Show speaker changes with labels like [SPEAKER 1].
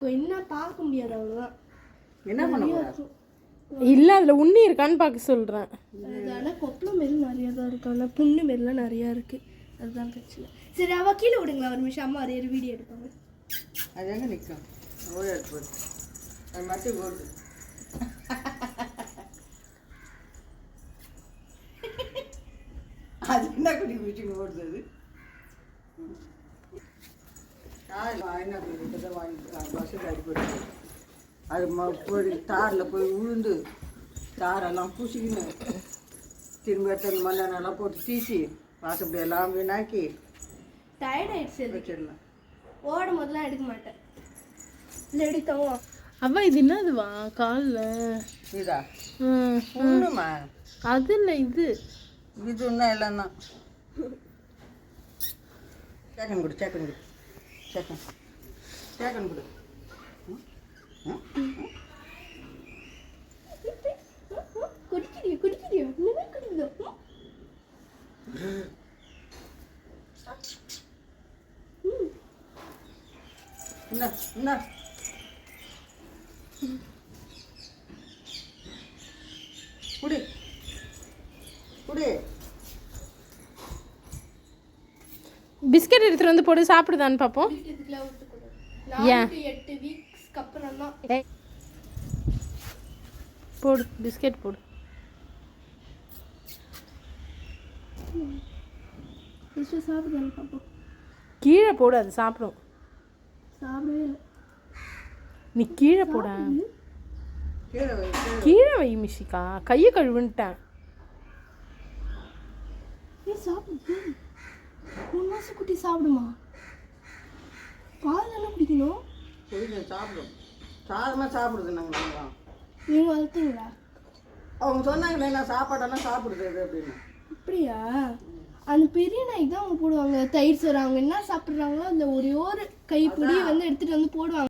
[SPEAKER 1] என்ன பார்க்க முடியாது அவ்வளோதான்.
[SPEAKER 2] என்ன பண்ண
[SPEAKER 3] இல்லை அதில் உண்ணி இருக்கான்னு பார்க்க சொல்கிறேன்.
[SPEAKER 1] அதனால கொப்பளம் மாரி நிறையா தான் இருக்கு, ஆனால் புண்ணு மாரிலாம் நிறையா இருக்குது. அதுதான் பிரச்சனை. சரி அவள் கீழே விடுங்களா ஒரு நிமிஷம், அம்மா ஒரு வீடியோ எடுப்பாங்க.
[SPEAKER 2] அது எங்கே நிற்கும்? ஓடி எடுத்து போட்டு அது மட்டும் போட்டு அது என்ன குடி குடிச்சுங்க போடுறது. என்ன குடி வாங்கி பஸ்ஸில் அடிப்பட்டு அது போய் தாரில் போய் உளுந்து தாரெல்லாம் பூசிக்கின்னு திரும்ப எடுத்து மண்ணெண்ணெல்லாம் போட்டு தீசி வாசப்படி எல்லாம் வீணாக்கி
[SPEAKER 1] டயர்ட் ஆயிடுச்சு.
[SPEAKER 2] வச்சிடலாம்.
[SPEAKER 1] ஓடும் போதெல்லாம் எடுக்க மாட்டேன். இல்லை எடுத்தோம்.
[SPEAKER 3] அவ்வா இது என்னதுவா காலில்?
[SPEAKER 2] இதா ஒன்றுமா
[SPEAKER 3] அது இல்லை இது
[SPEAKER 2] இது ஒன்றும் இல்லைன்னா சேக்கன் கொடு சேக்கன் கொடு சேக்கன் சேக்கன் கொடு.
[SPEAKER 1] குடிக்கிறியோ குடிக்கிறியோ என்ன குடிக்குதோ?
[SPEAKER 2] என்ன என்ன குடி குடி.
[SPEAKER 3] பிஸ்கட் எடுத்துகிட்டு வந்து போட்டு சாப்பிடுதான்னு பார்ப்போம். ஏன்
[SPEAKER 1] 8 வீக்ஸ்க்கு அப்புறம் தான்
[SPEAKER 3] போடு பிஸ்கெட் போடு.
[SPEAKER 1] சாப்பிடுதான்னு பார்ப்போம்.
[SPEAKER 3] கீழே போடு, அது சாப்பிடும்.
[SPEAKER 1] சாப்பிடவே இல்லை.
[SPEAKER 3] நீ கீழே போட, கீழே வை மிஷிகா, கையை கழுவுன்ட்டேன்.
[SPEAKER 1] சாப்பிடு 3 மாதம் குட்டி சாப்பிடுமா? பால் தானே குடிக்கணும்.
[SPEAKER 2] குடிக்க சாப்பிடும், சாதமாக சாப்பிடுது. நாங்கள்
[SPEAKER 1] நீங்கள் வளர்த்தீங்களா?
[SPEAKER 2] அவங்க சொன்னாங்களே நான் சாப்பாடெல்லாம் சாப்பிடுது அப்படின்னு.
[SPEAKER 1] அப்படியா? அந்த பெரிய நாய்க்கு தான் அவங்க போடுவாங்க தயிர் சோறு. அவங்க என்ன சாப்பிட்றாங்களோ அதில் ஒரே ஒரு கைப்பிடி வந்து எடுத்துகிட்டு வந்து போடுவாங்க.